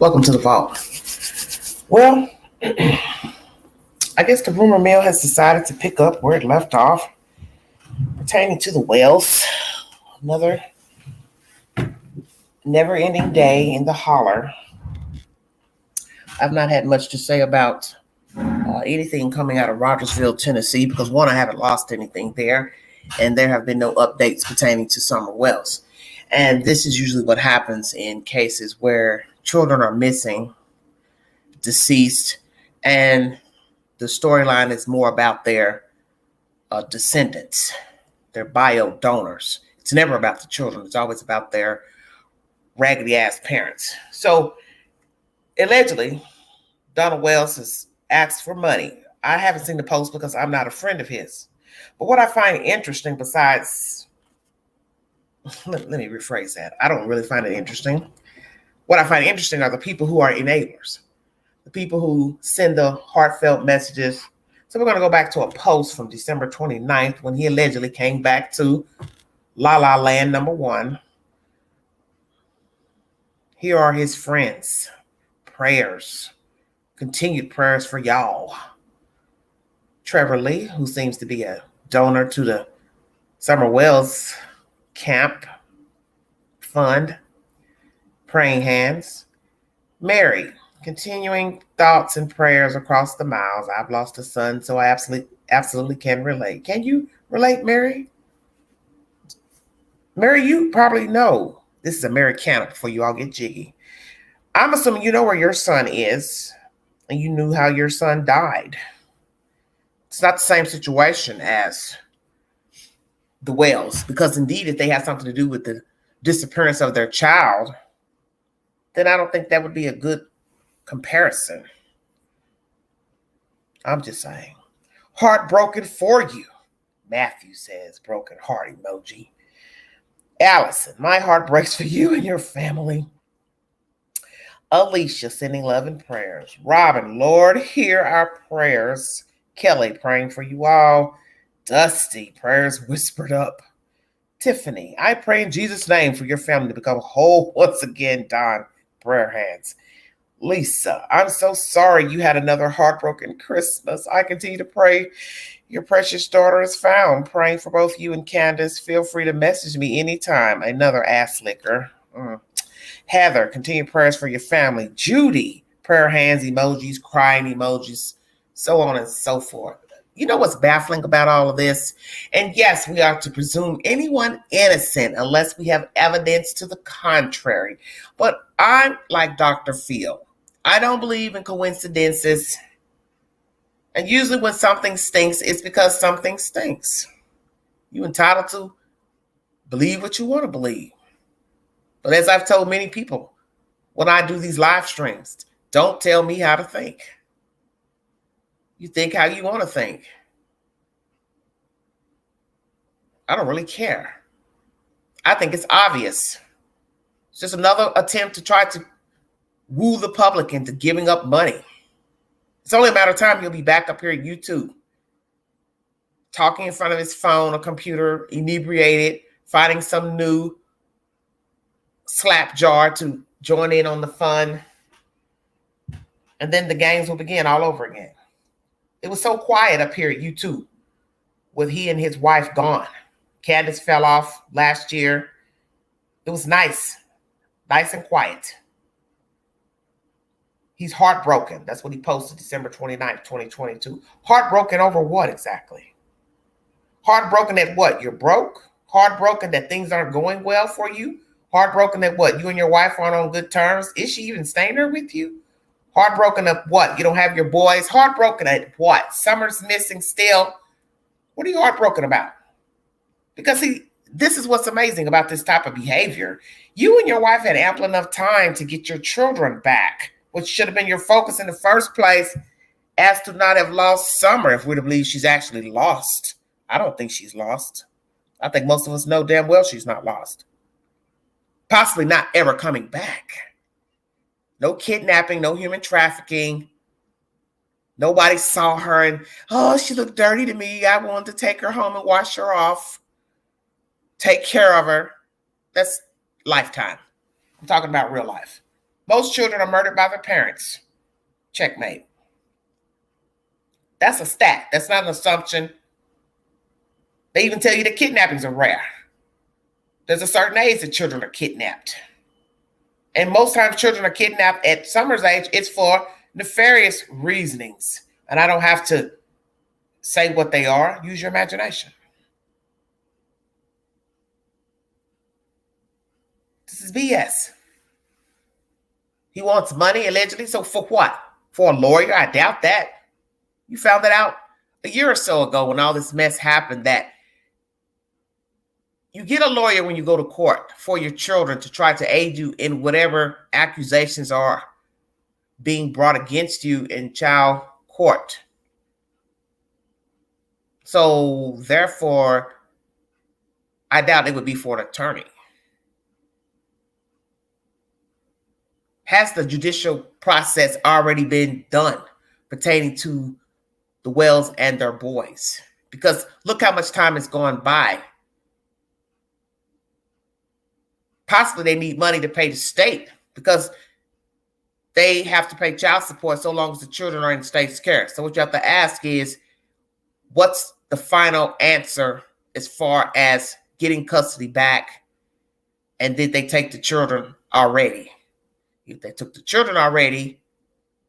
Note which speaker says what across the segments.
Speaker 1: Welcome to the vault. Well, I guess the rumor mill has decided to pick up where it left off pertaining to the whales. Another never ending day in the holler. I've not had much to say about anything coming out of Rogersville, Tennessee, because one, I haven't lost anything there, and there have been no updates pertaining to summer wells. And this is usually what happens in cases where children are missing, deceased, and the storyline is more about their descendants, their bio donors. It's never about the children. It's always about their raggedy ass parents. So allegedly, Donald Wells has asked for money. I haven't seen the post because I'm not a friend of his. But what I find interesting, besides, let me rephrase that. I don't really find it interesting. What I find interesting are the people who are enablers, the people who send the heartfelt messages. So we're going to go back to a post from December 29th when he allegedly came back to La La Land #1. Here are his friends. Prayers. Continued prayers for y'all. Trevor Lee, who seems to be a donor to the Summer Wells Camp Fund. Praying hands. Mary, continuing thoughts and prayers across the miles. I've lost a son, so I absolutely can relate. Can you relate, Mary? Mary, you probably know. This is Americana before you all get jiggy. I'm assuming you know where your son is, and you knew how your son died. It's not the same situation as the Wells, because indeed, if they had something to do with the disappearance of their child, then I don't think that would be a good comparison. I'm just saying. Heartbroken for you. Matthew says, broken heart emoji. Allison, my heart breaks for you and your family. Alicia, sending love and prayers. Robin, Lord, hear our prayers. Kelly, praying for you all. Dusty, prayers whispered up. Tiffany, I pray in Jesus' name for your family to become whole once again. Don, prayer hands. Lisa, I'm so sorry you had another heartbroken Christmas. I continue to pray your precious daughter is found. Praying for both you and Candace. Feel free to message me anytime. Another ass licker. Heather, continue prayers for your family. Judy, prayer hands emojis, crying emojis, so on and so forth. You know what's baffling about all of this? And yes, we are to presume anyone innocent unless we have evidence to the contrary. But I'm like Dr. Phil. I don't believe in coincidences. And usually when something stinks, it's because something stinks. You're entitled to believe what you want to believe. But as I've told many people when I do these live streams, don't tell me how to think. You think how you want to think. I don't really care. I think it's obvious. It's just another attempt to try to woo the public into giving up money. It's only a matter of time he'll be back up here at YouTube, talking in front of his phone or computer, inebriated, finding some new slap jar to join in on the fun. And then the games will begin all over again. It was so quiet up here at YouTube with he and his wife gone. Candace fell off last year. It was nice and quiet. He's heartbroken. That's what he posted December 29th, 2022. Heartbroken over what exactly? Heartbroken that what? You're broke? Heartbroken that things aren't going well for you? Heartbroken that what? You and your wife aren't on good terms? Is she even staying there with you? Heartbroken at what? You don't have your boys? Heartbroken at what? Summer's missing still. What are you heartbroken about? Because this is what's amazing about this type of behavior. You and your wife had ample enough time to get your children back, which should have been your focus in the first place, as to not have lost Summer if we're to believe she's actually lost. I don't think she's lost. I think most of us know damn well she's not lost. Possibly not ever coming back. No kidnapping, no human trafficking. Nobody saw her and, oh, she looked dirty to me. I wanted to take her home and wash her off. Take care of her. That's Lifetime. I'm talking about real life. Most children are murdered by their parents. Checkmate. That's a stat. That's not an assumption. They even tell you that kidnappings are rare. There's a certain age that children are kidnapped. And most times children are kidnapped at Summer's age. It's for nefarious reasonings. And I don't have to say what they are. Use your imagination. This is BS. He wants money, allegedly. So for what? For a lawyer? I doubt that. You found that out a year or so ago when all this mess happened, that you get a lawyer when you go to court for your children to try to aid you in whatever accusations are being brought against you in child court. So therefore, I doubt it would be for an attorney. Has the judicial process already been done pertaining to the Wells and their boys? Because look how much time has gone by. Possibly they need money to pay the state because they have to pay child support so long as the children are in state's care. So what you have to ask is, what's the final answer as far as getting custody back? And did they take the children already? If they took the children already,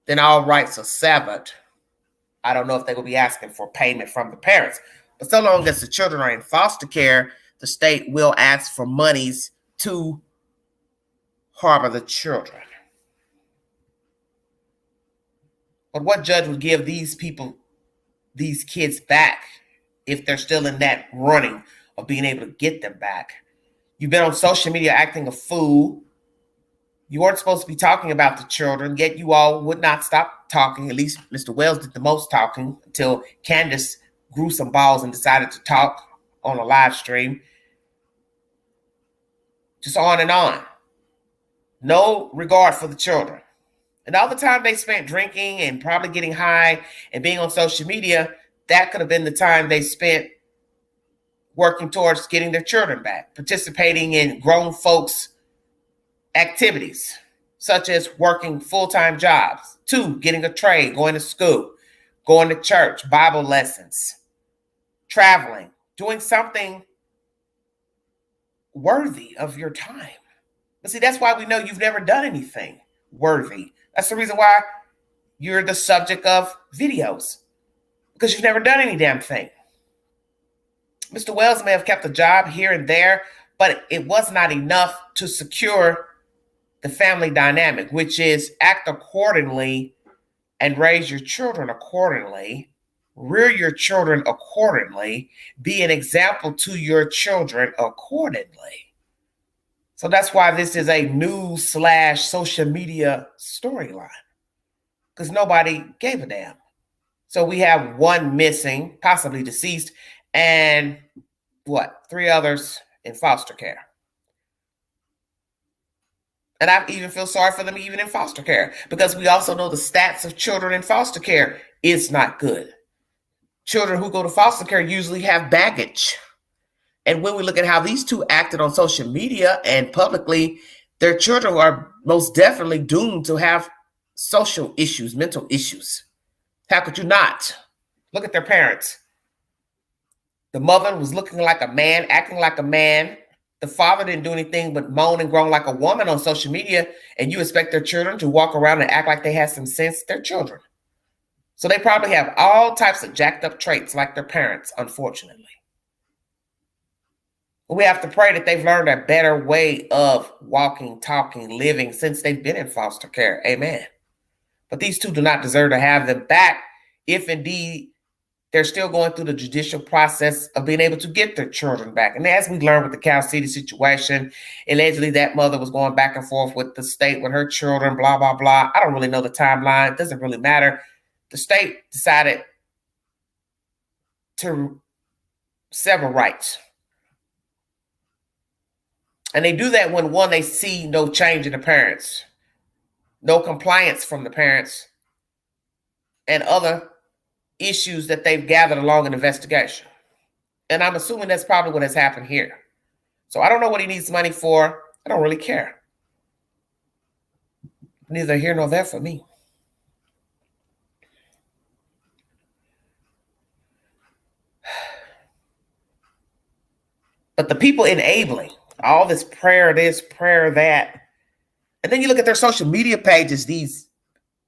Speaker 1: then all rights are severed. I don't know if they will be asking for payment from the parents. But so long as the children are in foster care, the state will ask for monies to harbor the children. But what judge would give these people, these kids back if they're still in that running of being able to get them back? You've been on social media acting a fool. You weren't supposed to be talking about the children, yet you all would not stop talking. At least Mr. Wells did the most talking until Candace grew some balls and decided to talk on a live stream. Just on and on. No regard for the children. And all the time they spent drinking and probably getting high and being on social media, that could have been the time they spent working towards getting their children back, participating in grown folks' activities, such as working full-time jobs, 2, getting a trade, going to school, going to church, Bible lessons, traveling, doing something worthy of your time. But see, that's why we know you've never done anything worthy. That's the reason why you're the subject of videos, because you've never done any damn thing. Mr. Wells may have kept a job here and there, but it was not enough to secure the family dynamic, which is act accordingly and raise your children accordingly, rear your children accordingly, be an example to your children accordingly. So that's why this is a news/social media storyline, because nobody gave a damn. So we have one missing, possibly deceased, and 3 others in foster care. And I even feel sorry for them even in foster care, because we also know the stats of children in foster care is not good. Children who go to foster care usually have baggage. And when we look at how these 2 acted on social media and publicly, their children are most definitely doomed to have social issues, mental issues. How could you not? Look at their parents. The mother was looking like a man, acting like a man. The father didn't do anything but moan and groan like a woman on social media, and you expect their children to walk around and act like they have some sense? They're children. So they probably have all types of jacked up traits like their parents, unfortunately. We have to pray that they've learned a better way of walking, talking, living since they've been in foster care. Amen. But these 2 do not deserve to have them back if indeed they're still going through the judicial process of being able to get their children back. And as we learned with the Cal City situation, allegedly that mother was going back and forth with the state with her children, blah, blah, blah. I don't really know the timeline. It doesn't really matter. The state decided to sever rights. And they do that when, 1, they see no change in the parents, no compliance from the parents, and other issues that they've gathered along an investigation. And I'm assuming that's probably what has happened here. So I don't know what he needs money for. I don't really care. Neither here nor there for me. But the people enabling all this prayer, that, and then you look at their social media pages, these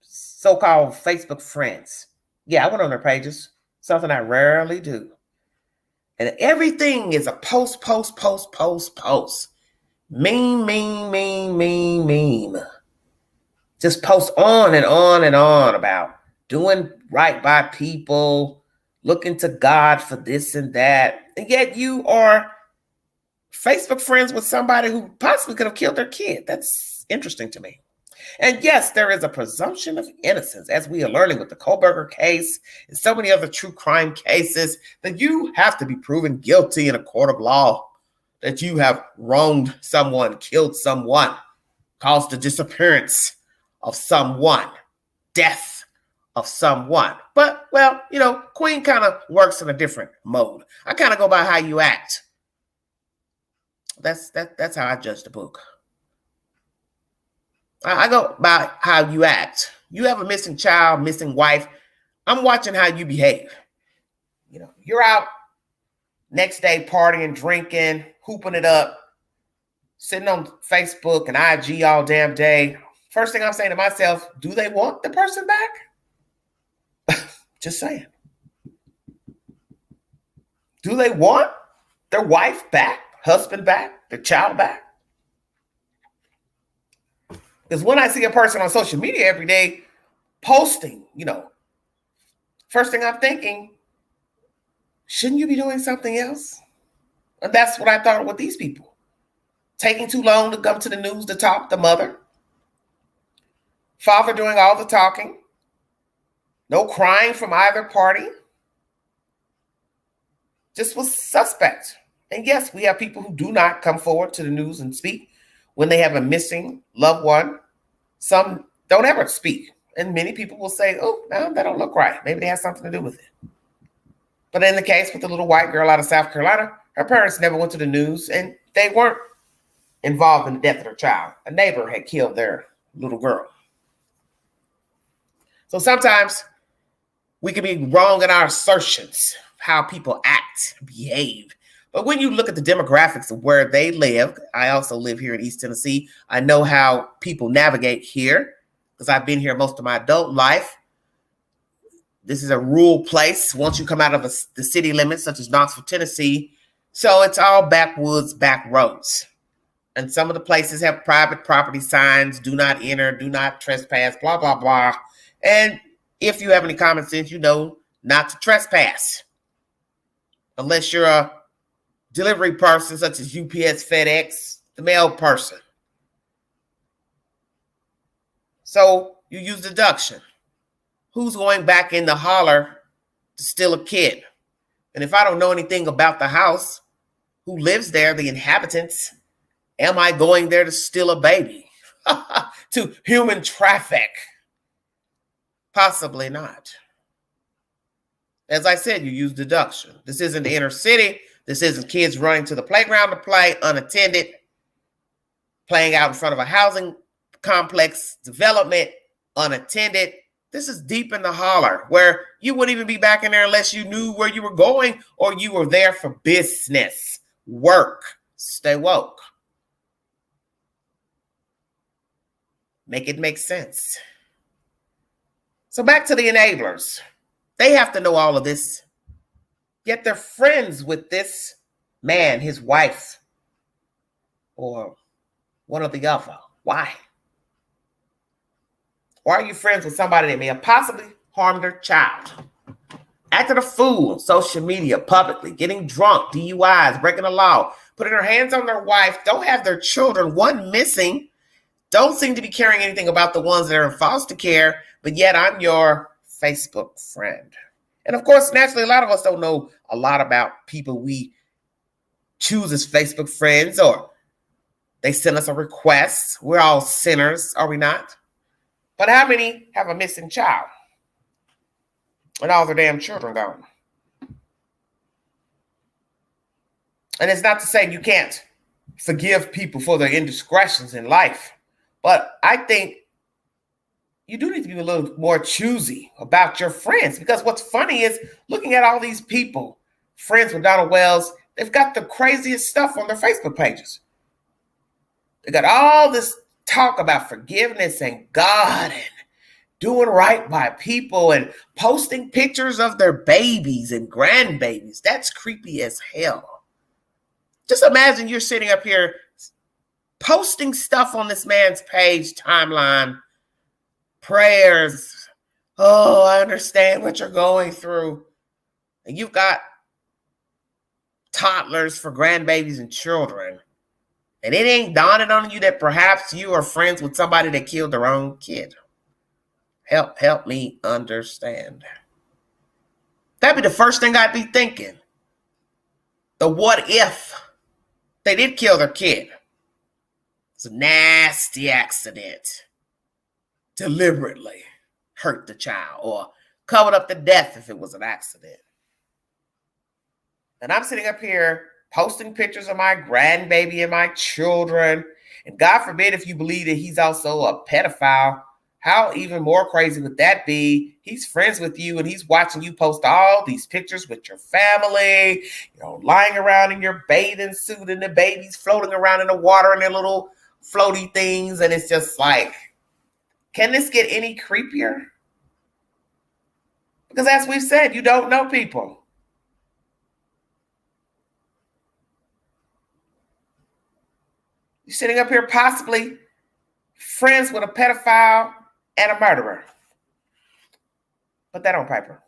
Speaker 1: so-called Facebook friends. Yeah, I went on their pages, something I rarely do. And everything is a post. Meme. Just post on and on and on about doing right by people, looking to God for this and that. And yet you are Facebook friends with somebody who possibly could have killed their kid. That's interesting to me. And yes, there is a presumption of innocence, as we are learning with the Kohlberger case and so many other true crime cases, that you have to be proven guilty in a court of law, that you have wronged someone, killed someone, caused the disappearance of someone, death of someone. But, well, Queen kind of works in a different mode. I kind of go by how you act. That's how I judge the book. I go by how you act. You have a missing child, missing wife. I'm watching how you behave. You're out next day partying, drinking, hooping it up, sitting on Facebook and IG all damn day. First thing I'm saying to myself, do they want the person back? Just saying. Do they want their wife back, husband back, their child back? Because when I see a person on social media every day posting, first thing I'm thinking, shouldn't you be doing something else? And that's what I thought with these people. Taking too long to come to the news to talk, the mother. Father doing all the talking. No crying from either party. Just was suspect. And yes, we have people who do not come forward to the news and speak when they have a missing loved one. Some don't ever speak. And many people will say, oh, no, that don't look right. Maybe they have something to do with it. But in the case with the little white girl out of South Carolina, her parents never went to the news and they weren't involved in the death of their child. A neighbor had killed their little girl. So sometimes we can be wrong in our assertions, how people act, behave. But when you look at the demographics of where they live, I also live here in East Tennessee. I know how people navigate here because I've been here most of my adult life. This is a rural place once you come out of the city limits, such as Knoxville, Tennessee. So it's all backwoods, back roads. And some of the places have private property signs, do not enter, do not trespass, blah, blah, blah. And if you have any common sense, you know not to trespass. Unless you're a delivery person such as UPS, FedEx, the mail person. So you use deduction. Who's going back in the holler to steal a kid? And if I don't know anything about the house, who lives there, the inhabitants, am I going there to steal a baby? To human traffic? Possibly not. As I said, you use deduction. This isn't the inner city. This isn't kids running to the playground to play unattended, playing out in front of a housing complex development unattended. This is deep in the holler where you wouldn't even be back in there unless you knew where you were going or you were there for business, work. Stay woke. Make it make sense. So back to the enablers. They have to know all of this. Yet they're friends with this man, his wife, or one or the other. Why? Why are you friends with somebody that may have possibly harmed their child? Acting a fool on social media, publicly, getting drunk, DUIs, breaking the law, putting their hands on their wife, don't have their children, one missing, don't seem to be caring anything about the ones that are in foster care, but yet I'm your Facebook friend. And of course, naturally, a lot of us don't know a lot about people we choose as Facebook friends, or they send us a request. We're all sinners, are we not? But how many have a missing child and all their damn children gone? And it's not to say you can't forgive people for their indiscretions in life, but I think you do need to be a little more choosy about your friends, because what's funny is looking at all these people, friends with Donald Wells, they've got the craziest stuff on their Facebook pages. They got all this talk about forgiveness and God and doing right by people and posting pictures of their babies and grandbabies. That's creepy as hell. Just imagine you're sitting up here posting stuff on this man's page, timeline, prayers. Oh, I understand what you're going through. And you've got toddlers for grandbabies and children. And it ain't dawning on you that perhaps you are friends with somebody that killed their own kid. Help me understand. That'd be the first thing I'd be thinking. The what if they did kill their kid? It's a nasty accident. Deliberately hurt the child or covered up the death if it was an accident. And I'm sitting up here posting pictures of my grandbaby and my children. And God forbid if you believe that he's also a pedophile. How even more crazy would that be? He's friends with you and he's watching you post all these pictures with your family, lying around in your bathing suit and the babies floating around in the water in their little floaty things. And it's just like, can this get any creepier? Because as we've said, you don't know people. You're sitting up here possibly friends with a pedophile and a murderer. Put that on paper.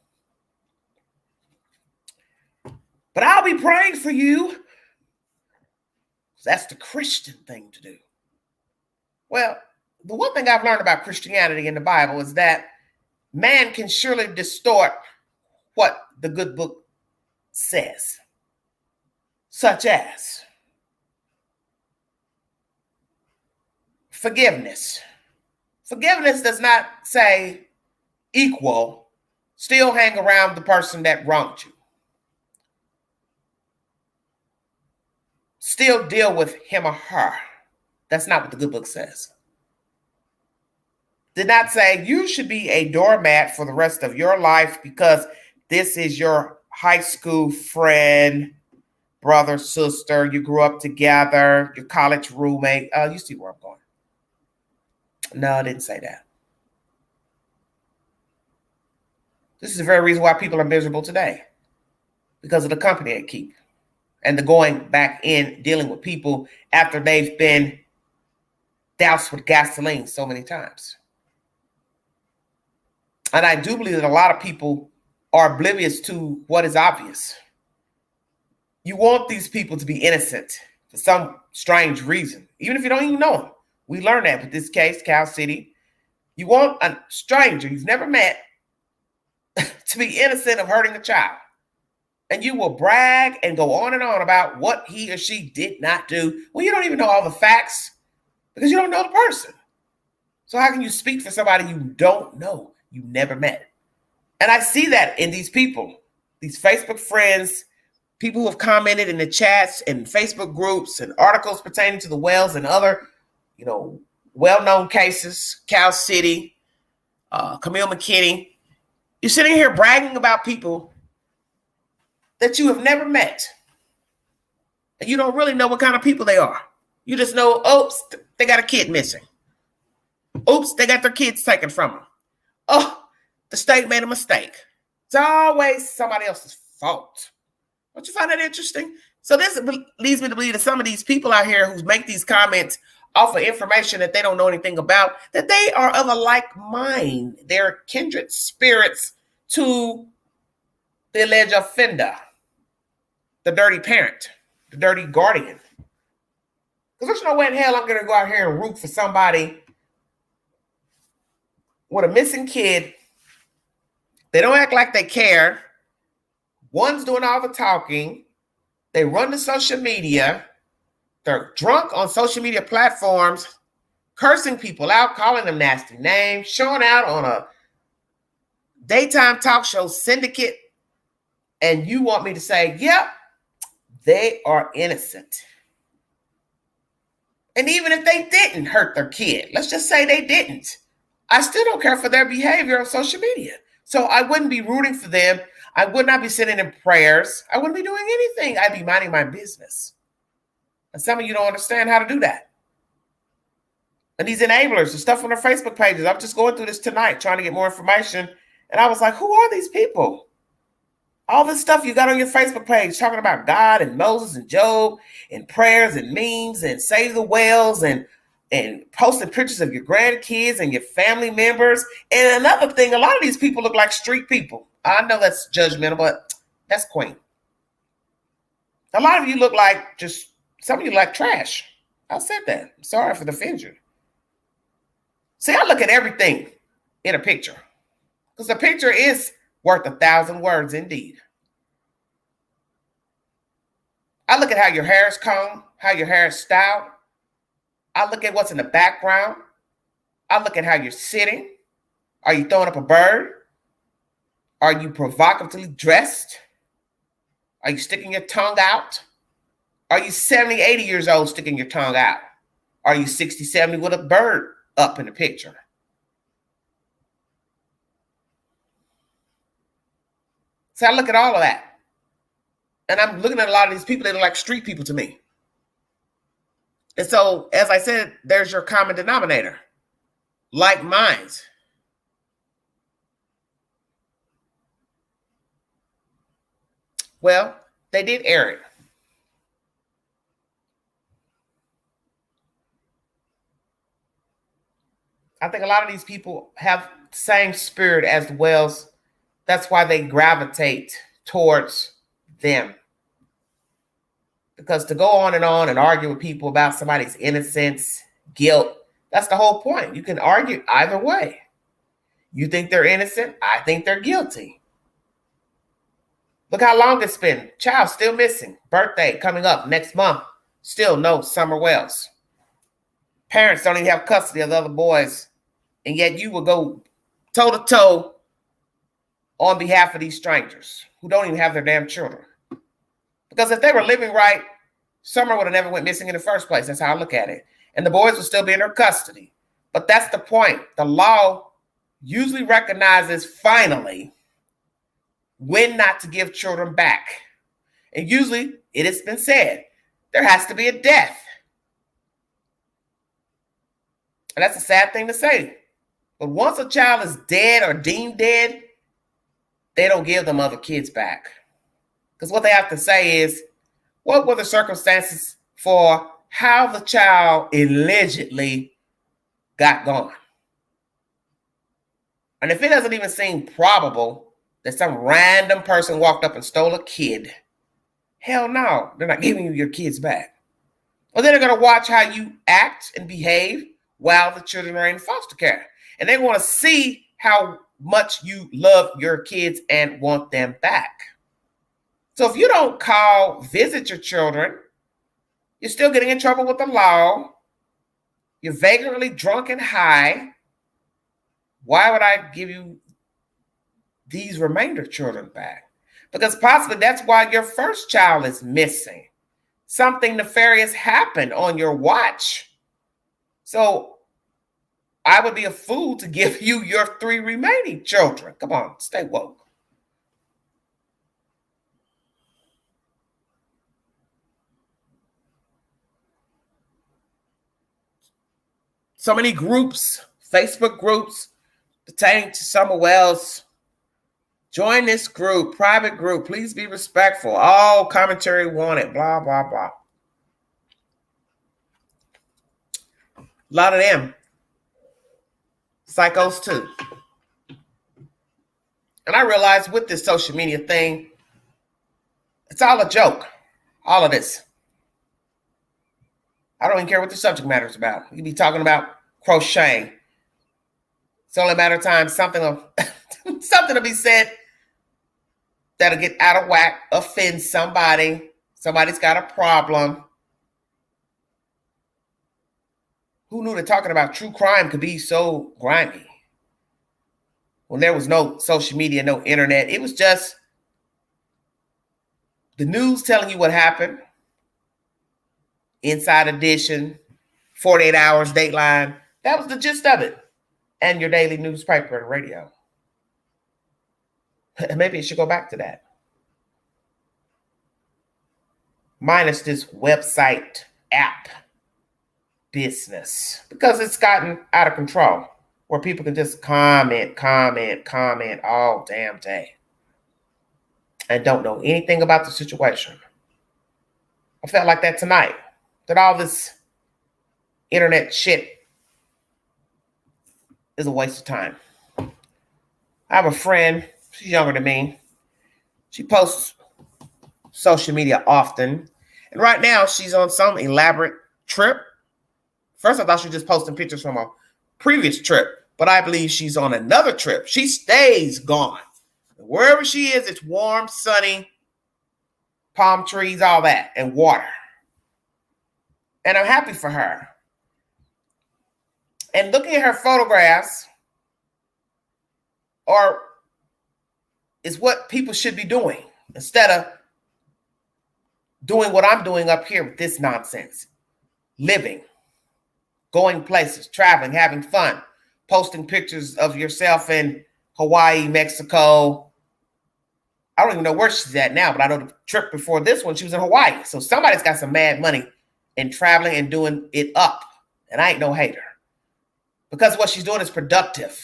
Speaker 1: But I'll be praying for you. That's the Christian thing to do. Well, the one thing I've learned about Christianity in the Bible is that man can surely distort what the good book says, such as forgiveness. Forgiveness does not say equal, still hang around the person that wronged you. Still deal with him or her. That's not what the good book says. Did not say you should be a doormat for the rest of your life because this is your high school friend, brother, sister, you grew up together, your college roommate. You see where I'm going. No, I didn't say that. This is the very reason why people are miserable today, because of the company they keep and the going back in, dealing with people after they've been doused with gasoline so many times. And I do believe that a lot of people are oblivious to what is obvious. You want these people to be innocent for some strange reason, even if you don't even know them. We learned that with this case, Cal City. You want a stranger you've never met to be innocent of hurting a child. And you will brag and go on and on about what he or she did not do. Well, you don't even know all the facts because you don't know the person. So how can you speak for somebody you don't know, you never met? And I see that in these people, these Facebook friends, people who have commented in the chats and Facebook groups and articles pertaining to the Wells and other well-known cases, Cal City, Camille McKinney. You're sitting here bragging about people that you have never met. And you don't really know what kind of people they are. You just know, oops, they got a kid missing. Oops, they got their kids taken from them. Oh, the state made a mistake. It's always somebody else's fault. Don't you find that interesting? So this leads me to believe that some of these people out here who make these comments off of information that they don't know anything about, that they are of a like mind. They're kindred spirits to the alleged offender, the dirty parent, the dirty guardian. Because there's no way in hell I'm going to go out here and root for somebody with a missing kid. They don't act like they care. One's doing all the talking. They run the social media. They're drunk on social media platforms, cursing people out, calling them nasty names, showing out on a daytime talk show syndicate. And you want me to say, yep, they are innocent. And even if they didn't hurt their kid, let's just say they didn't. I still don't care for their behavior on social media. So I wouldn't be rooting for them. I would not be sending in prayers. I wouldn't be doing anything. I'd be minding my business. And some of you don't understand how to do that. And these enablers, the stuff on their Facebook pages. I'm just going through this tonight, trying to get more information. And I was like, who are these people? All this stuff you got on your Facebook page talking about God and Moses and Job and prayers and memes and save the whales and posting pictures of your grandkids and your family members. And another thing, a lot of these people look like street people. I know that's judgmental, but that's quaint. A lot of you look like some of you like trash. I said that. I'm sorry for the offender. See, I look at everything in a picture because a picture is worth 1,000 words indeed. I look at how your hair is combed, how your hair is styled. I look at what's in the background. I look at how you're sitting. Are you throwing up a bird? Are you provocatively dressed? Are you sticking your tongue out? Are you 70, 80 years old sticking your tongue out? Are you 60, 70 with a bird up in the picture? So I look at all of that. And I'm looking at a lot of these people that are like street people to me. And so, as I said, there's your common denominator. Like minds. Well, they did air it. I think a lot of these people have the same spirit as the whales. That's why they gravitate towards them. Because to go on and argue with people about somebody's innocence, guilt, that's the whole point. You can argue either way. You think they're innocent, I think they're guilty. Look how long it's been. Child still missing. Birthday coming up next month. Still no Summer Wells. Parents don't even have custody of the other boys. And yet you will go toe to toe on behalf of these strangers who don't even have their damn children. Because if they were living right, Summer would have never went missing in the first place. That's how I look at it. And the boys would still be in her custody. But that's the point. The law usually recognizes finally when not to give children back. And usually it has been said, there has to be a death. And that's a sad thing to say. But once a child is dead or deemed dead, they don't give them other kids back. Because what they have to say is, what were the circumstances for how the child allegedly got gone? And if it doesn't even seem probable that some random person walked up and stole a kid, hell no, they're not giving you your kids back. Well, then they're going to watch how you act and behave while the children are in foster care. And they want to see how much you love your kids and want them back. So if you don't call, visit your children, you're still getting in trouble with the law. You're vagrantly drunk and high. Why would I give you these remainder children back? Because possibly that's why your first child is missing. Something nefarious happened on your watch. So I would be a fool to give you your 3 remaining children. Come on, stay woke. So many groups, Facebook groups pertaining to Summer Wells. Join this group, private group. Please be respectful. All commentary wanted, blah, blah, blah. A lot of them. Psychos too. And I realized with this social media thing, it's all a joke. All of this. I don't even care what the subject matter is about. You can be talking about crocheting. It's only a matter of time. Something will be said that'll get out of whack, offend somebody. Somebody's got a problem. Who knew that talking about true crime could be so grimy? When there was no social media, no internet, it was just the news telling you what happened. Inside Edition, 48 Hours, Dateline. That was the gist of it. and your daily newspaper and radio. Maybe it should go back to that. Minus this website app business, because it's gotten out of control, where people can just comment all damn day and don't know anything about the situation. I felt like that tonight, that all this internet shit is a waste of time. I have a friend, she's younger than me. She posts social media often. And right now she's on some elaborate trip. First, I thought she was just posting pictures from a previous trip, but I believe she's on another trip. She stays gone. Wherever she is, it's warm, sunny, palm trees, all that, and water. And I'm happy for her. And looking at her photographs is what people should be doing, instead of doing what I'm doing up here with this nonsense. Living, going places, traveling, having fun, posting pictures of yourself in Hawaii, Mexico. I don't even know where she's at now, but I know the trip before this one, she was in Hawaii. So somebody's got some mad money in traveling and doing it up. And I ain't no hater, because what she's doing is productive.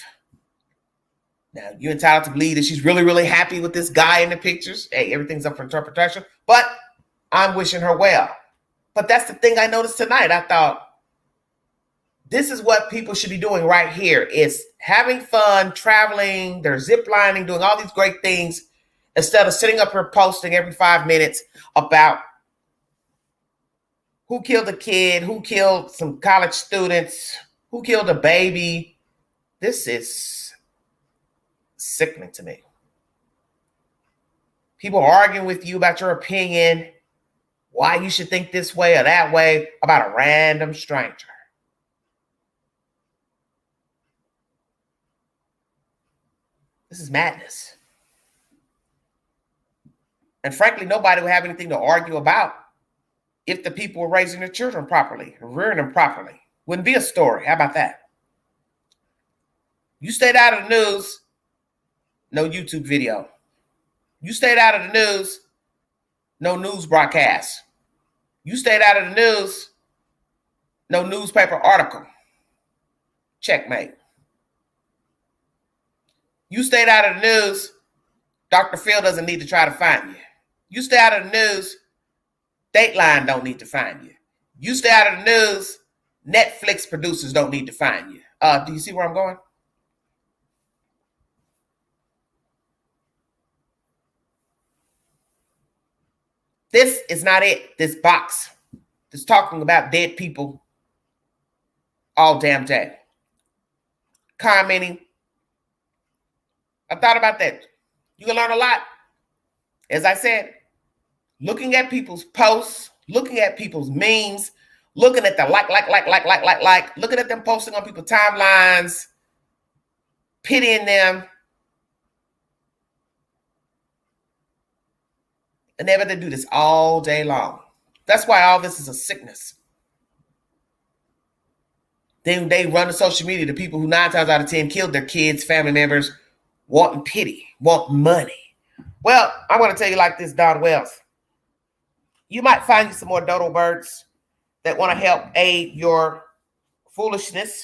Speaker 1: Now, you're entitled to believe that she's really, really happy with this guy in the pictures. Hey, everything's up for interpretation, but I'm wishing her well. But that's the thing I noticed tonight. I thought, this is what people should be doing right here, is having fun, traveling, they're ziplining, doing all these great things, instead of sitting up here posting every 5 minutes about who killed a kid, who killed some college students, who killed a baby. This is sickening to me. People arguing with you about your opinion, why you should think this way or that way about a random stranger. This is madness. And frankly, nobody would have anything to argue about if the people were raising their children properly, rearing them properly. Wouldn't be a story. How about that? You stayed out of the news, no YouTube video. You stayed out of the news, no news broadcast. You stayed out of the news, no newspaper article. Checkmate. You stayed out of the news, Dr. Phil doesn't need to try to find you. You stay out of the news, Dateline don't need to find you. You stay out of the news, Netflix producers don't need to find you. Do you see where I'm going? This is not it. This box that's talking about dead people all damn day. Commenting. I thought about that. You can learn a lot. As I said, looking at people's posts, looking at people's memes, looking at the like, looking at them posting on people's timelines, pitying them. And they're able to do this all day long. That's why all this is a sickness. Then they run to social media, the people who 9 times out of 10 killed their kids, family members, wanting pity, want money. Well, I'm going to tell you like this, Don Wells. You might find you some more dodo birds that want to help aid your foolishness.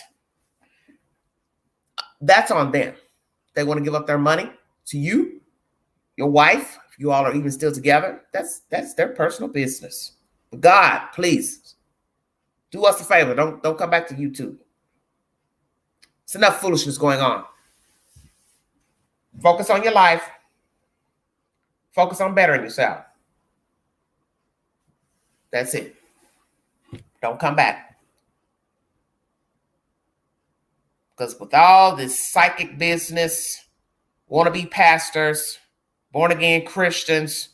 Speaker 1: That's on them. They want to give up their money to you, your wife. If you all are even still together, that's their personal business. But God, please, do us a favor. Don't come back to YouTube. It's enough foolishness going on. Focus on your life. Focus on bettering yourself. That's it. Don't come back. Because with all this psychic business, wannabe pastors, born-again Christians,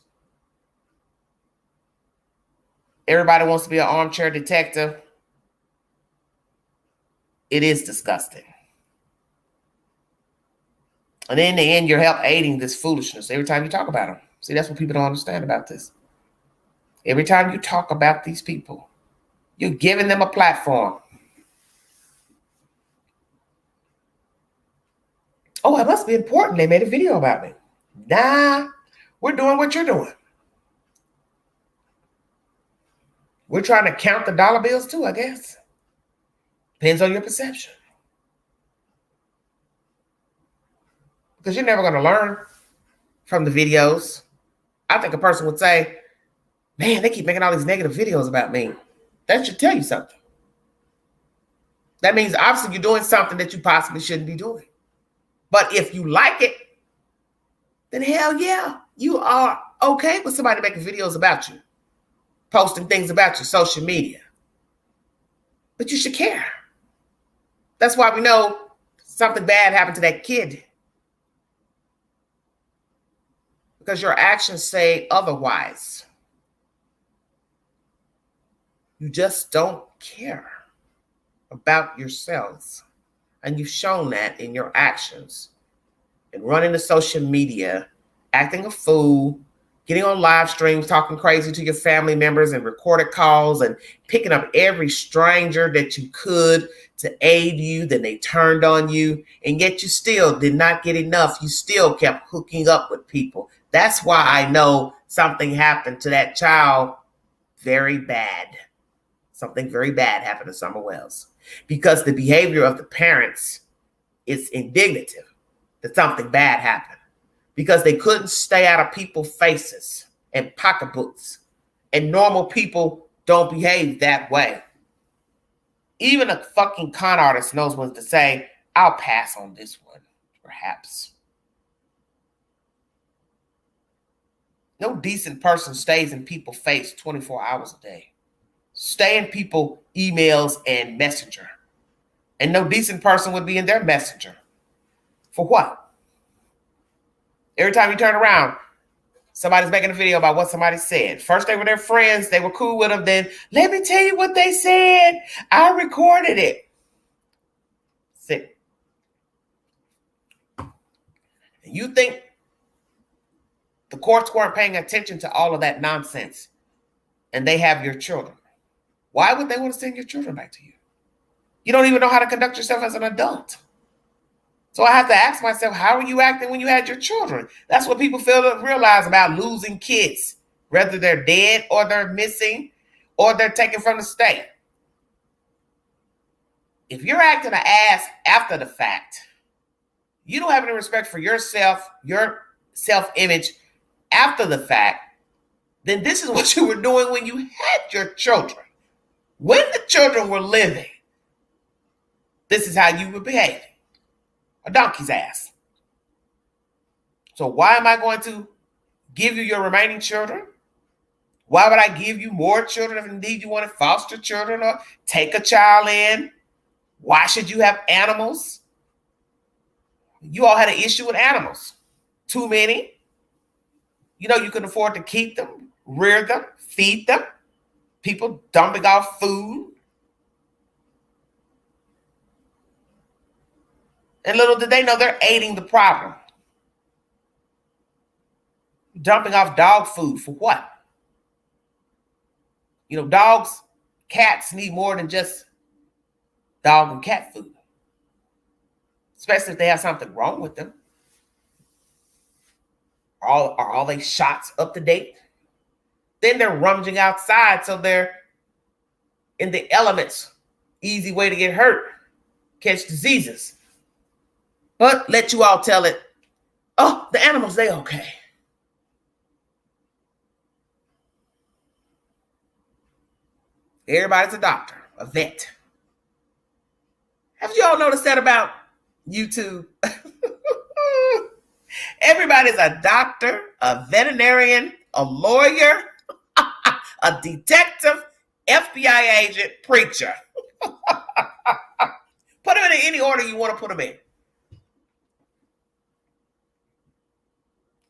Speaker 1: everybody wants to be an armchair detective. It is disgusting. And in the end, you're aiding this foolishness every time you talk about them. See, that's what people don't understand about this. Every time you talk about these people, you're giving them a platform. Oh, it must be important. They made a video about me. Nah, we're doing what you're doing. We're trying to count the dollar bills too, I guess. Depends on your perception. Because you're never going to learn from the videos. I think a person would say, man, they keep making all these negative videos about me. That should tell you something. That means obviously you're doing something that you possibly shouldn't be doing. But if you like it, then hell yeah, you are okay with somebody making videos about you, posting things about your social media. But you should care. That's why we know something bad happened to that kid. Because your actions say otherwise. You just don't care about yourselves. And you've shown that in your actions. And running the social media, acting a fool, getting on live streams, talking crazy to your family members and recorded calls and picking up every stranger that you could to aid you. Then they turned on you, and yet you still did not get enough. You still kept hooking up with people. That's why I know something happened to that child very bad. Something very bad happened to Summer Wells because the behavior of the parents is indignative that something bad happened because they couldn't stay out of people's faces and pocketbooks. And normal people don't behave that way. Even a fucking con artist knows what to say. I'll pass on this one, perhaps. No decent person stays in people's face 24 hours a day. Stay in people's emails and messenger. And no decent person would be in their messenger. For what? Every time you turn around, somebody's making a video about what somebody said. First, they were their friends. They were cool with them. Then, let me tell you what they said. I recorded it. Sick. You think the courts weren't paying attention to all of that nonsense, and they have your children. Why would they want to send your children back to you? You don't even know how to conduct yourself as an adult. So I have to ask myself, how are you acting when you had your children? That's what people fail to realize about losing kids, whether they're dead or they're missing or they're taken from the state. If you're acting an ass after the fact, you don't have any respect for yourself, your self-image after the fact, then this is what you were doing when you had your children. When the children were living, this is how you were behaving. A donkey's ass. So why am I going to give you your remaining children? Why would I give you more children if indeed you want to foster children or take a child in? Why should you have animals? You all had an issue with animals. Too many. You know you can afford to keep them, rear them, feed them. People dumping off food. And little did they know they're aiding the problem. Dumping off dog food for what? You know, dogs, cats need more than just dog and cat food. Especially if they have something wrong with them. Are all they shots up to date? Then they're rummaging outside, so they're in the elements. Easy way to get hurt, catch diseases. But let you all tell it, oh, the animals, they okay. Everybody's a doctor, a vet. Have you all noticed that about YouTube? Everybody's a doctor, a veterinarian, a lawyer, a detective, FBI agent, preacher. Put them in any order you want to put them in.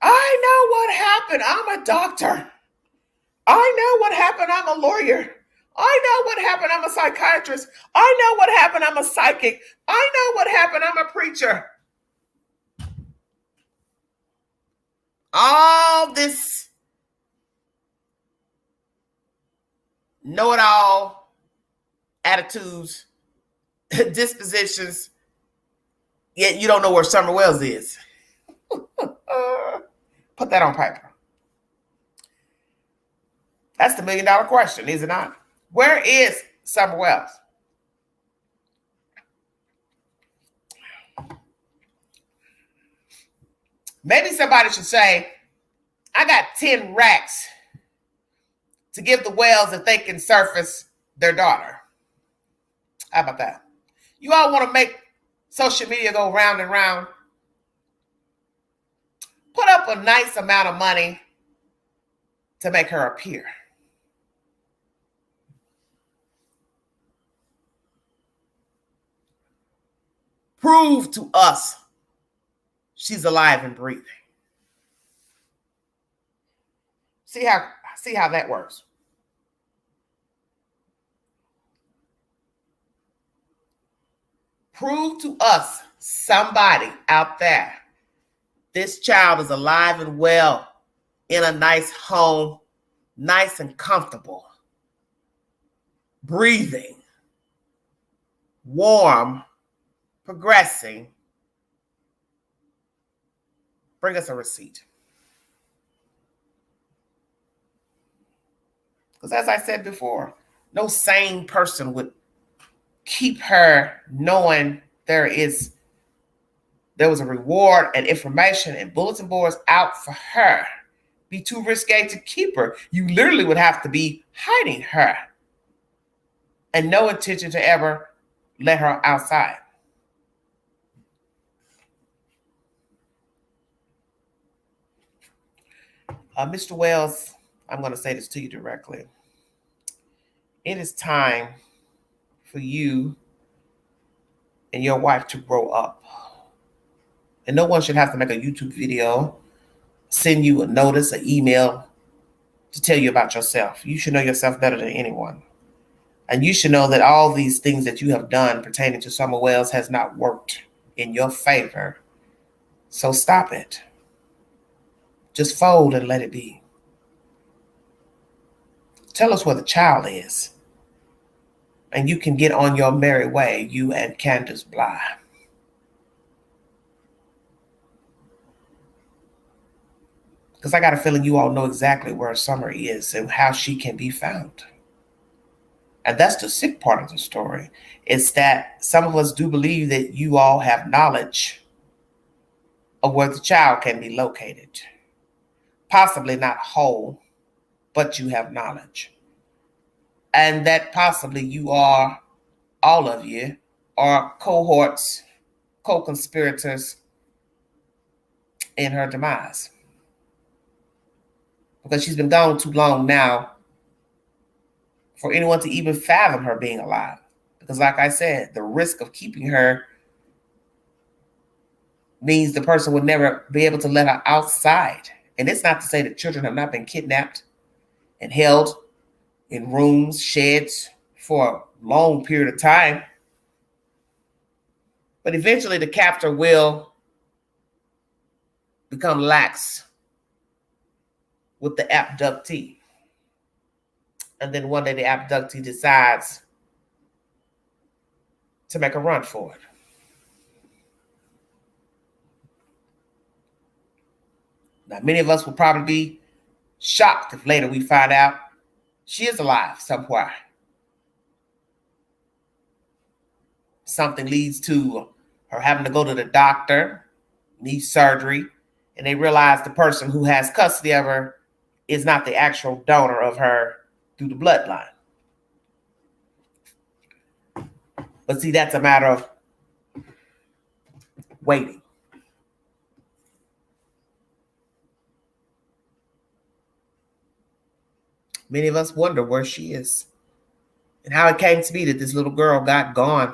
Speaker 1: I know what happened. I'm a doctor. I know what happened. I'm a lawyer. I know what happened. I'm a psychiatrist. I know what happened. I'm a psychic. I know what happened. I'm a preacher. All this know-it-all attitudes, dispositions, Yet you don't know where Summer Wells is. Put that on paper. That's the $1 million question, is it not? Where is Summer Wells? Maybe somebody should say, I got 10 racks to give the Wells if they can surface their daughter. How about that? You all want to make social media go round and round? Put up a nice amount of money to make her appear. Prove to us she's alive and breathing. See how that works. Prove to us, somebody out there, this child is alive and well in a nice home, nice and comfortable, breathing, warm, progressing. Bring us a receipt. Because as I said before, no sane person would keep her knowing there was a reward and information and bulletin boards out for her. Be too risque to keep her. You literally would have to be hiding her and no intention to ever let her outside. Mr. Wells, I'm going to say this to you directly. It is time for you and your wife to grow up. And no one should have to make a YouTube video, send you a notice, an email to tell you about yourself. You should know yourself better than anyone. And you should know that all these things that you have done pertaining to Summer Wells has not worked in your favor. So stop it. Just fold and let it be. Tell us where the child is. And you can get on your merry way, you and Candace Bly. Because I got a feeling you all know exactly where Summer is and how she can be found. And that's the sick part of the story. It's that some of us do believe that you all have knowledge of where the child can be located. Possibly not whole, but you have knowledge. And that possibly you are, all of you, are cohorts, co-conspirators in her demise. Because she's been gone too long now for anyone to even fathom her being alive. Because like I said, the risk of keeping her means the person would never be able to let her outside. And it's not to say that children have not been kidnapped and held in rooms, sheds for a long period of time. But eventually the captor will become lax with the abductee. And then one day the abductee decides to make a run for it. Now, many of us will probably be shocked if later we find out she is alive somewhere. Something leads to her having to go to the doctor, needs surgery, and they realize the person who has custody of her is not the actual donor of her through the bloodline. But see, that's a matter of waiting. Many of us wonder where she is and how it came to be that this little girl got gone.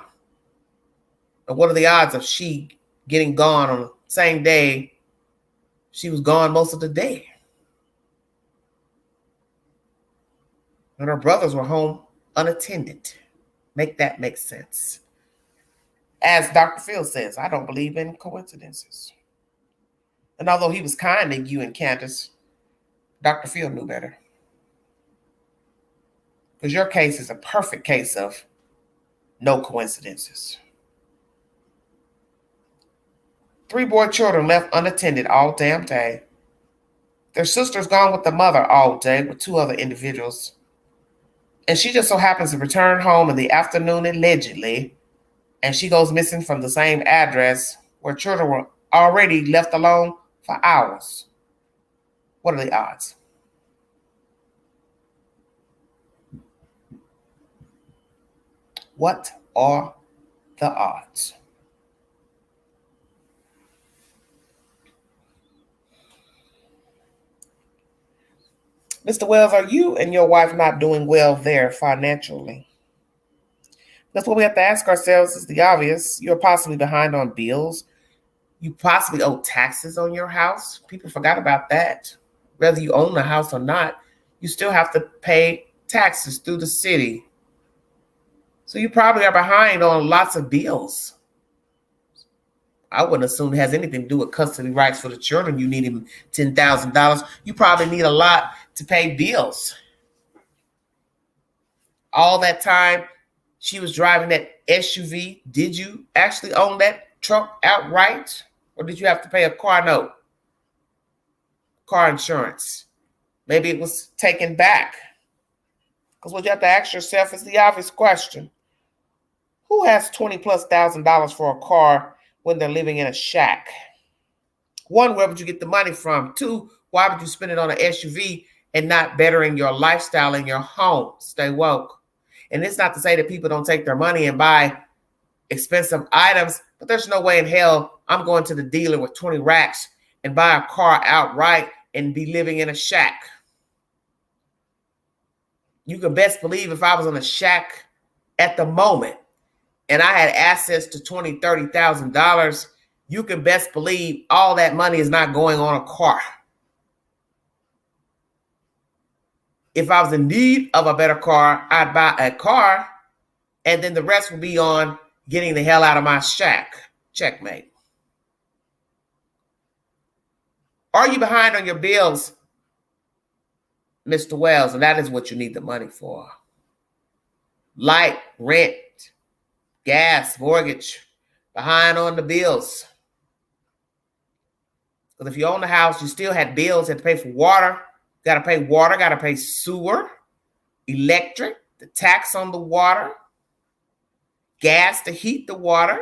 Speaker 1: And what are the odds of she getting gone on the same day she was gone most of the day? And her brothers were home unattended. Make that make sense. As Dr. Phil says, I don't believe in coincidences. And although he was kind to you and Candace, Dr. Phil knew better. Because your case is a perfect case of no coincidences. 3 boy children left unattended all damn day. Their sister's gone with the mother all day with 2 other individuals. And she just so happens to return home in the afternoon allegedly, and she goes missing from the same address where children were already left alone for hours. What are the odds? What are the odds? Mr. Wells, are you and your wife not doing well there financially? That's what we have to ask ourselves is the obvious. You're possibly behind on bills. You possibly owe taxes on your house. People forgot about that. Whether you own the house or not, you still have to pay taxes through the city. So you probably are behind on lots of bills. I wouldn't assume it has anything to do with custody rights for the children. You need him $10,000. You probably need a lot to pay bills. All that time she was driving that SUV, did you actually own that truck outright? Or did you have to pay a car note? Car insurance. Maybe it was taken back. Because what you have to ask yourself is the obvious question. Who has $20,000+ for a car when they're living in a shack? 1, where would you get the money from? 2, why would you spend it on an SUV and not bettering your lifestyle in your home? Stay woke. And it's not to say that people don't take their money and buy expensive items, but there's no way in hell I'm going to the dealer with 20 racks and buy a car outright and be living in a shack. You can best believe if I was in a shack at the moment and I had access to $20,000, $30,000, you can best believe all that money is not going on a car. If I was in need of a better car, I'd buy a car, and then the rest would be on getting the hell out of my shack. Checkmate. Are you behind on your bills, Mr. Wells? And that is what you need the money for. Light, rent, gas, mortgage, behind on the bills. Because if you own the house, you still had bills. You had to pay for water. Got to pay water. Got to pay sewer, electric, the tax on the water, gas to heat the water.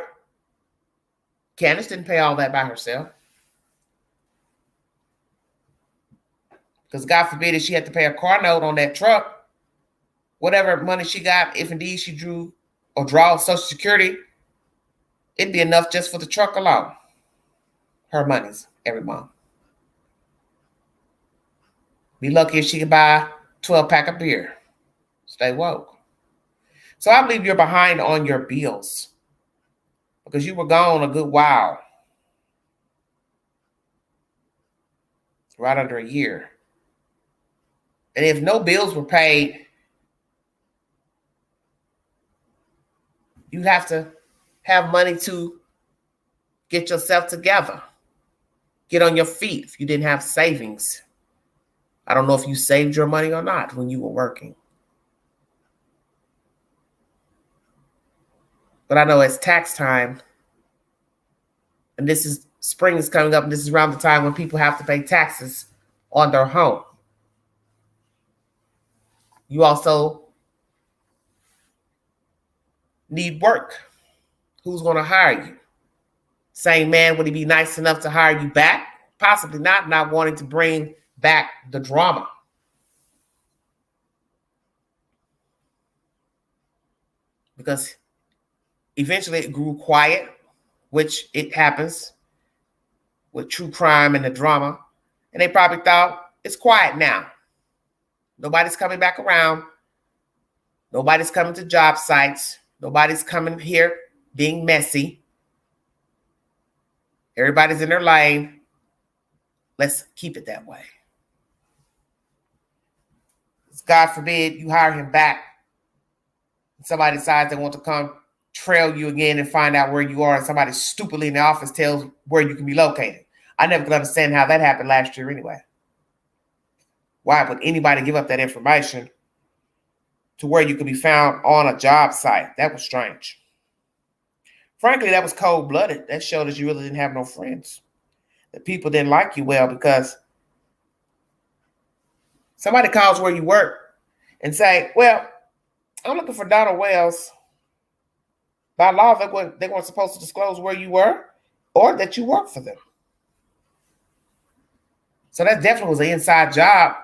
Speaker 1: Candace didn't pay all that by herself. Because God forbid if she had to pay a car note on that truck, whatever money she got, if indeed she drew or draw Social Security, it'd be enough just for the truck alone. Her money's every month. Be lucky if she could buy 12-pack of beer. Stay woke. So I believe you're behind on your bills because you were gone a good while. Right under a year. And if no bills were paid, you'd have to have money to get yourself together. Get on your feet if you didn't have savings. I don't know if you saved your money or not when you were working. But I know it's tax time. And this is spring is coming up. And this is around the time when people have to pay taxes on their home. You also need work. Who's going to hire you? Same man, would he be nice enough to hire you back? Possibly not wanting to bring back the drama. Because eventually it grew quiet, which it happens with true crime and the drama. And they probably thought, it's quiet now. Nobody's coming back around. Nobody's coming to job sites. Nobody's coming here being messy. Everybody's in their lane. Let's keep it that way. God forbid you hire him back. Somebody decides they want to come trail you again and find out where you are, and somebody stupidly in the office tells where you can be located. I never could understand how that happened last year anyway. Why would anybody give up that information to where you could be found on a job site? That was strange. Frankly, that was cold-blooded. That showed that you really didn't have no friends. That people didn't like you well because somebody calls where you work and say, well, I'm looking for Donald Wells. By law, they weren't supposed to disclose where you were or that you work for them. So that definitely was an inside job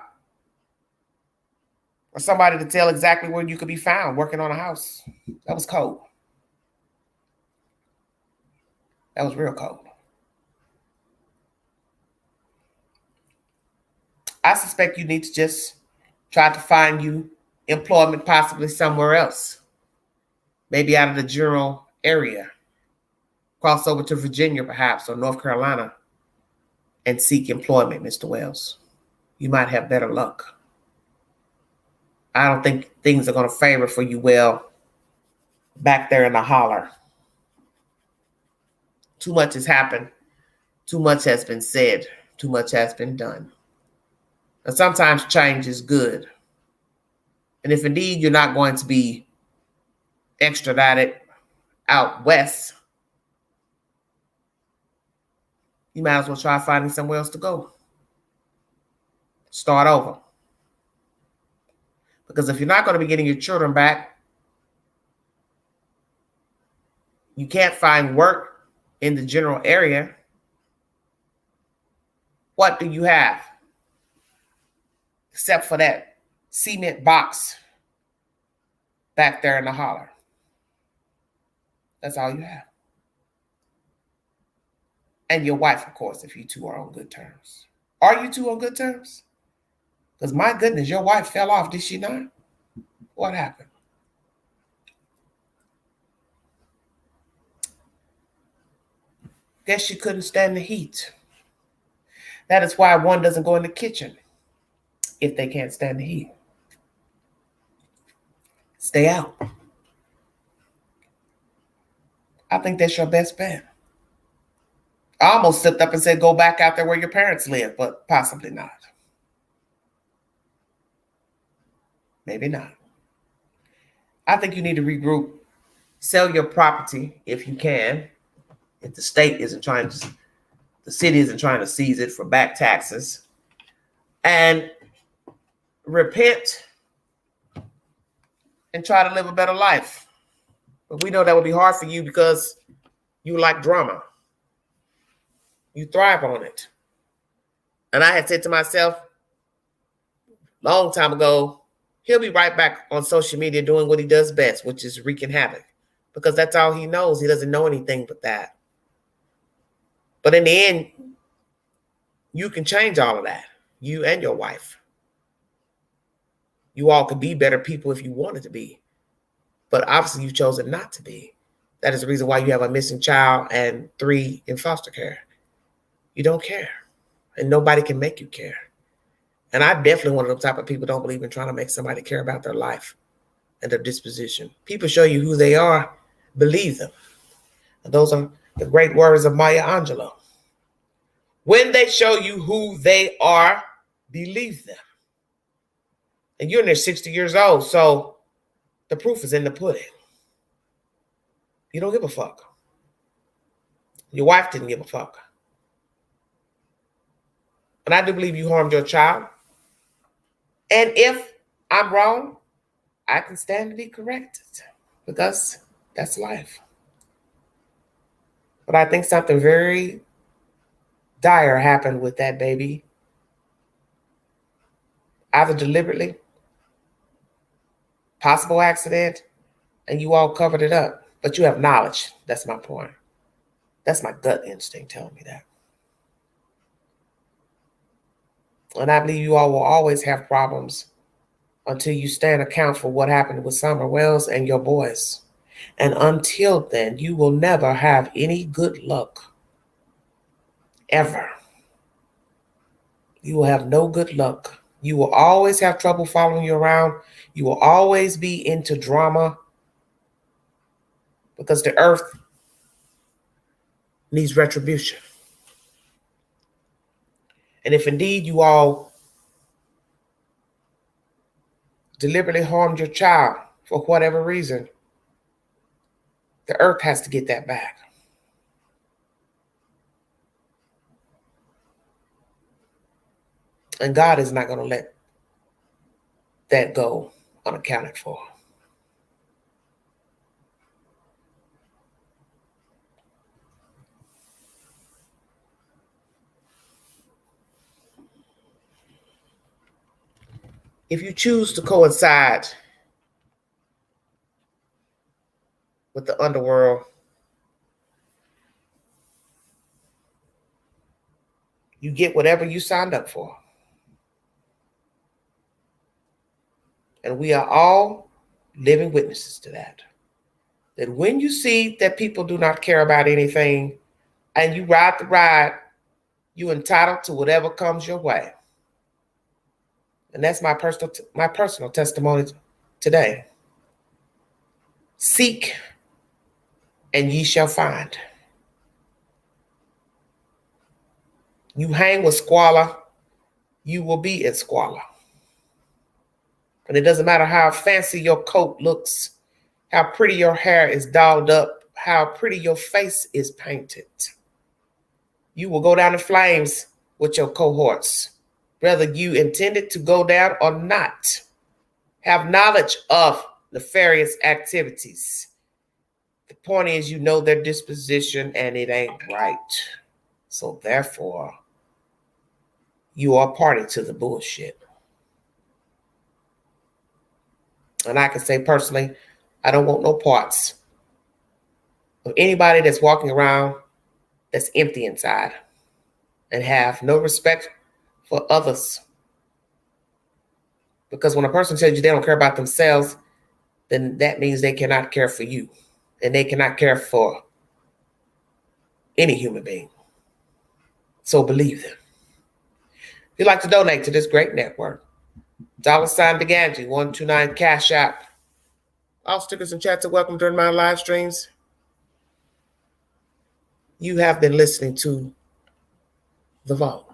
Speaker 1: or somebody to tell exactly where you could be found working on a house. That was cold. That was real cold. I suspect you need to just try to find you employment possibly somewhere else. Maybe out of the general area. Cross over to Virginia perhaps or North Carolina and seek employment, Mr. Wells. You might have better luck. I don't think things are going to favor for you well back there in the holler. Too much has happened. Too much has been said. Too much has been done. And sometimes change is good. And if indeed you're not going to be extradited out west, you might as well try finding somewhere else to go. Start over. Because if you're not going to be getting your children back, you can't find work in the general area. What do you have? Except for that cement box back there in the holler. That's all you have. And your wife, of course, if you two are on good terms. Are you two on good terms? Because my goodness, your wife fell off, did she not? What happened? Guess she couldn't stand the heat. That is why one doesn't go in the kitchen if they can't stand the heat. Stay out. I think that's your best bet. I almost slipped up and said, go back out there where your parents live, but possibly not. Maybe not. I think you need to regroup. Sell your property if you can. If the state isn't trying to, the city isn't trying to seize it for back taxes. And repent and try to live a better life. But we know that would be hard for you because you like drama. You thrive on it. And I had said to myself a long time ago, he'll be right back on social media doing what he does best, which is wreaking havoc. Because that's all he knows. He doesn't know anything but that. But in the end, you can change all of that. You and your wife. You all could be better people if you wanted to be. But obviously you've chosen not to be. That is the reason why you have a missing child and 3 in foster care. You don't care. And nobody can make you care. And I'm definitely one of those type of people who don't believe in trying to make somebody care about their life and their disposition. People show you who they are, believe them. And those are the great words of Maya Angelou. When they show you who they are, believe them. And you're in there 60 years old, so the proof is in the pudding. You don't give a fuck. Your wife didn't give a fuck. And I do believe you harmed your child. And if I'm wrong, I can stand to be corrected because that's life. But I think something very dire happened with that baby. Either deliberately, possible accident, and you all covered it up. But you have knowledge. That's my point. That's my gut instinct telling me that. And I believe you all will always have problems until you stand account for what happened with Summer Wells and your boys. And until then, you will never have any good luck. Ever. You will have no good luck. You will always have trouble following you around. You will always be into drama because the earth needs retribution. And if indeed you all deliberately harmed your child for whatever reason, The earth has to get that back. And God is not going to let that go unaccounted for. If you choose to coincide with the underworld, you get whatever you signed up for. And we are all living witnesses to that. That when you see that people do not care about anything and you ride the ride, you're entitled to whatever comes your way. And that's my personal testimony today. Seek and ye shall find. You hang with squalor, you will be in squalor. And it doesn't matter how fancy your coat looks, how pretty your hair is dolled up, how pretty your face is painted. You will go down in flames with your cohorts, whether you intended to go down or not. Have knowledge of nefarious activities. The point is, you know their disposition and it ain't right. So therefore, you are party to the bullshit. And I can say personally, I don't want no parts of anybody that's walking around that's empty inside and have no respect for others. Because when a person tells you they don't care about themselves, then that means they cannot care for you. And they cannot care for any human being. So believe them. If you'd like to donate to this great network, $DeGanji 129 Cash App. All stickers and chats are welcome during my live streams. You have been listening to The Vault.